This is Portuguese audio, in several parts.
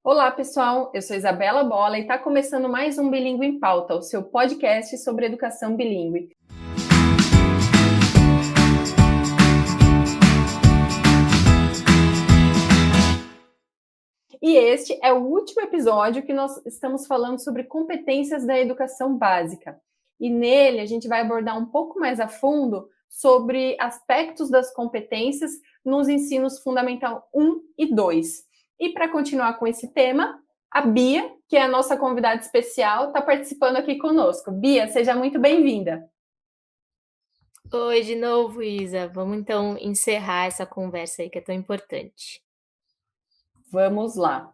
Olá, pessoal. Eu sou Isabela Bola e está começando mais um Bilíngue em Pauta, o seu podcast sobre educação bilíngue. E este é o último episódio que nós estamos falando sobre competências da educação básica. E nele a gente vai abordar um pouco mais a fundo sobre aspectos das competências nos ensinos fundamental 1 e 2. E para continuar com esse tema, a Bia, que é a nossa convidada especial, está participando aqui conosco. Bia, seja muito bem-vinda. Oi, de novo, Isa. Vamos então encerrar essa conversa aí que é tão importante. Vamos lá.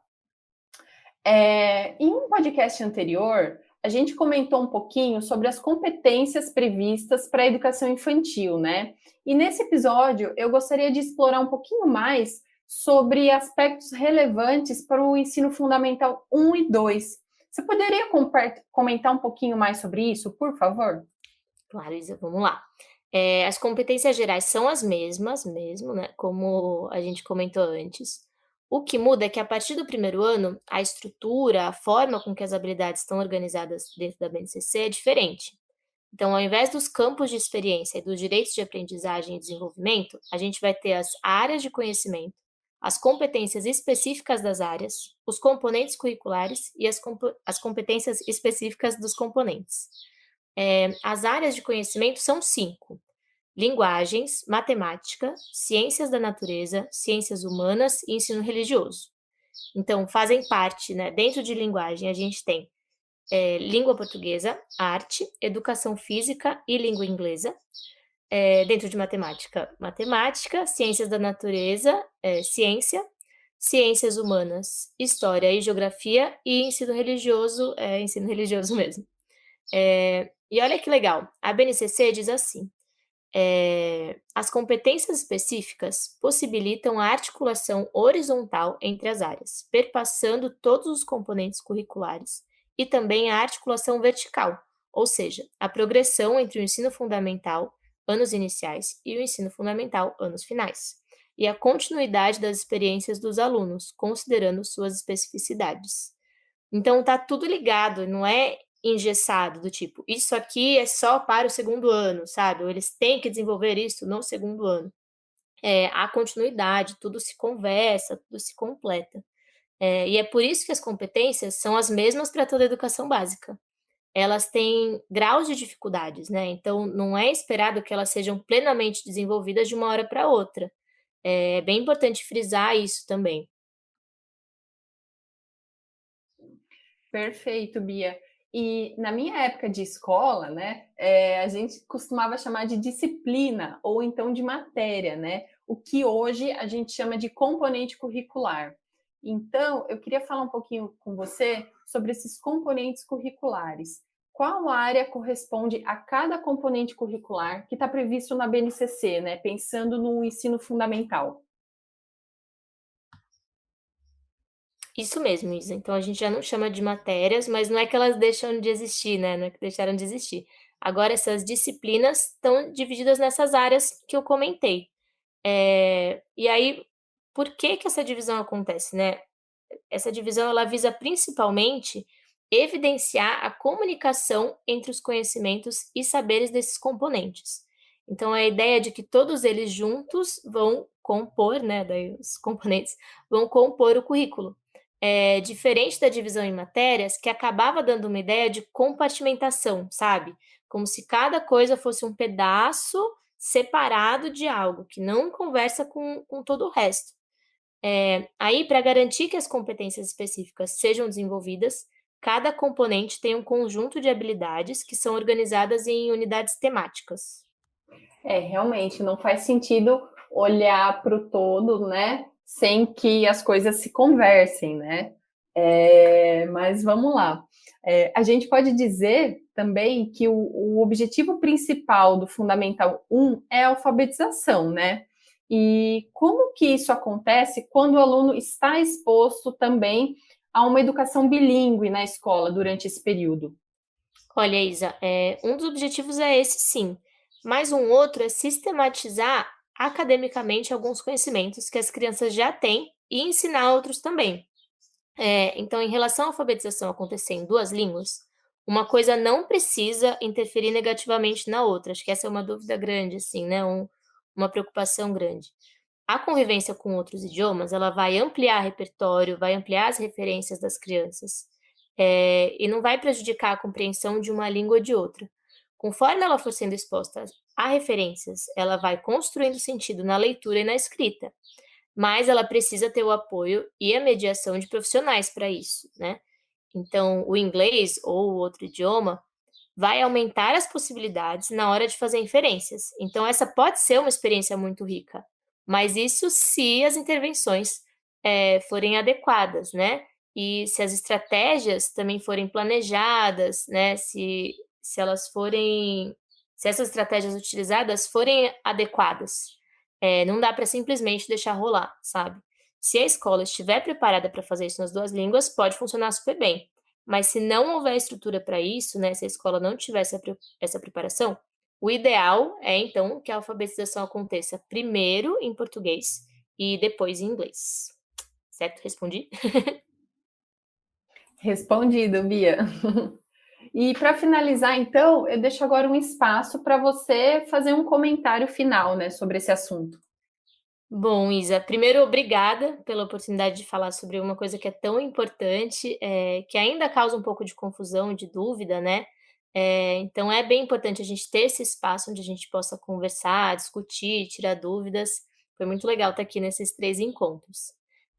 Em um podcast anterior, a gente comentou um pouquinho sobre as competências previstas para a educação infantil, né? E nesse episódio, eu gostaria de explorar um pouquinho mais sobre aspectos relevantes para o ensino fundamental 1 e 2. Você poderia comentar um pouquinho mais sobre isso, por favor? Claro, Isa, vamos lá. As competências gerais são as mesmas mesmo, né, como a gente comentou antes. O que muda é que a partir do primeiro ano, a estrutura, a forma com que as habilidades estão organizadas dentro da BNCC é diferente. Então, ao invés dos campos de experiência e dos direitos de aprendizagem e desenvolvimento, a gente vai ter as áreas de conhecimento, as competências específicas das áreas, os componentes curriculares e as competências específicas dos componentes. As áreas de conhecimento são 5: linguagens, matemática, ciências da natureza, ciências humanas e ensino religioso. Então, fazem parte, né, dentro de linguagem, a gente tem língua portuguesa, arte, educação física e língua inglesa. Dentro de matemática, matemática, ciências da natureza, ciência, ciências humanas, história e geografia, e ensino religioso mesmo. E olha que legal, a BNCC diz assim: as competências específicas possibilitam a articulação horizontal entre as áreas, perpassando todos os componentes curriculares, e também a articulação vertical, ou seja, a progressão entre o ensino fundamental, anos iniciais, e o ensino fundamental, anos finais, e a continuidade das experiências dos alunos, considerando suas especificidades. Então tá tudo ligado, não é engessado, do tipo, isso aqui é só para o segundo ano, sabe? Ou eles têm que desenvolver isso no segundo ano. Há continuidade, tudo se conversa, tudo se completa. E é por isso que as competências são as mesmas para toda a educação básica. Elas têm graus de dificuldades, né? Então não é esperado que elas sejam plenamente desenvolvidas de uma hora para outra. É bem importante frisar isso também. Perfeito, Bia. E na minha época de escola, né, a gente costumava chamar de disciplina ou então de matéria, né? O que hoje a gente chama de componente curricular. Então, eu queria falar um pouquinho com você sobre esses componentes curriculares. Qual área corresponde a cada componente curricular que está previsto na BNCC, né? Pensando no ensino fundamental. Isso mesmo, Isa. Então a gente já não chama de matérias, mas não é que elas deixam de existir, né, não é que deixaram de existir. Agora essas disciplinas estão divididas nessas áreas que eu comentei. E aí, por que que essa divisão acontece, né? Essa divisão ela visa principalmente evidenciar a comunicação entre os conhecimentos e saberes desses componentes. Então a ideia de que todos eles juntos vão compor, né, daí os componentes vão compor o currículo. É diferente da divisão em matérias, que acabava dando uma ideia de compartimentação, sabe? Como se cada coisa fosse um pedaço separado de algo, que não conversa com todo o resto. Aí, para garantir que as competências específicas sejam desenvolvidas, cada componente tem um conjunto de habilidades que são organizadas em unidades temáticas. Realmente não faz sentido olhar para o todo, né? Sem que as coisas se conversem, né? Mas vamos lá. A gente pode dizer também que o objetivo principal do Fundamental 1 é a alfabetização, né? E como que isso acontece quando o aluno está exposto também a uma educação bilíngue na escola durante esse período? Olha, Isa, um dos objetivos é esse sim, mas um outro é sistematizar academicamente alguns conhecimentos que as crianças já têm e ensinar outros também. Então, em relação à alfabetização acontecer em 2 línguas, uma coisa não precisa interferir negativamente na outra. Acho que essa é uma dúvida grande, assim, né, uma preocupação grande. A convivência com outros idiomas, ela vai ampliar repertório, vai ampliar as referências das crianças, e não vai prejudicar a compreensão de uma língua ou de outra. Conforme ela for sendo exposta a referências, ela vai construindo sentido na leitura e na escrita, mas ela precisa ter o apoio e a mediação de profissionais para isso, né. Então, o inglês ou o outro idioma vai aumentar as possibilidades na hora de fazer inferências. Então, essa pode ser uma experiência muito rica, mas isso se as intervenções, forem adequadas, né, e se as estratégias também forem planejadas, né, se elas forem se essas estratégias utilizadas forem adequadas. Não dá para simplesmente deixar rolar, sabe. Se a escola estiver preparada para fazer isso nas 2 línguas, pode funcionar super bem. Mas se não houver estrutura para isso, né, se a escola não tiver essa preparação, o ideal é então que a alfabetização aconteça primeiro em português e depois em inglês. Certo? Respondi? Respondido, Bia. E para finalizar, então, eu deixo agora um espaço para você fazer um comentário final, né, sobre esse assunto. Bom, Isa, primeiro, obrigada pela oportunidade de falar sobre uma coisa que é tão importante, que ainda causa um pouco de confusão, de dúvida, né. Então é bem importante a gente ter esse espaço onde a gente possa conversar, discutir, tirar dúvidas. Foi muito legal estar aqui nesses 3 encontros.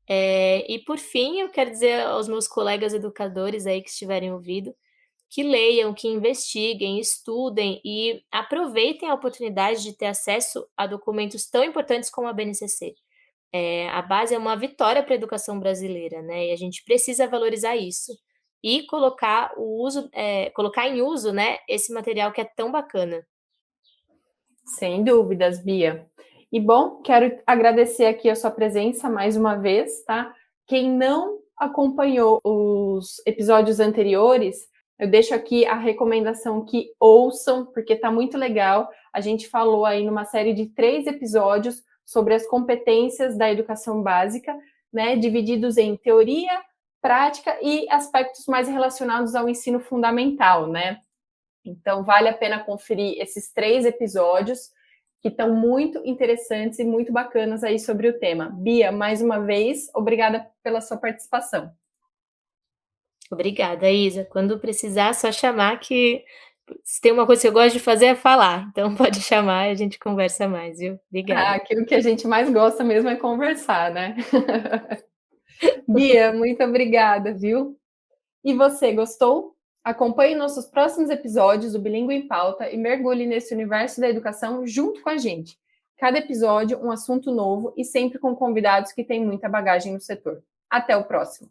E por fim, eu quero dizer aos meus colegas educadores aí que estiverem ouvindo, que leiam, que investiguem, estudem e aproveitem a oportunidade de ter acesso a documentos tão importantes como a BNCC. A base é uma vitória para a educação brasileira, né, e a gente precisa valorizar isso e colocar em uso, né, esse material que é tão bacana. Sem dúvidas, Bia. E bom, quero agradecer aqui a sua presença mais uma vez, tá? Quem não acompanhou os episódios anteriores, eu deixo aqui a recomendação que ouçam, porque tá muito legal. A gente falou aí numa série de 3 episódios sobre as competências da educação básica, né? Divididos em teoria, prática e aspectos mais relacionados ao ensino fundamental, né? Então, vale a pena conferir esses 3 episódios, que estão muito interessantes e muito bacanas aí sobre o tema. Bia, mais uma vez, obrigada pela sua participação. Obrigada, Isa. Quando precisar, é só chamar que se tem uma coisa que eu gosto de fazer é falar, então pode chamar e a gente conversa mais, viu. Obrigada. Aquilo que a gente mais gosta mesmo é conversar, né? Bia, muito obrigada, viu? E você, gostou? Acompanhe nossos próximos episódios do Bilíngue em Pauta e mergulhe nesse universo da educação junto com a gente. Cada episódio, um assunto novo e sempre com convidados que têm muita bagagem no setor. Até o próximo!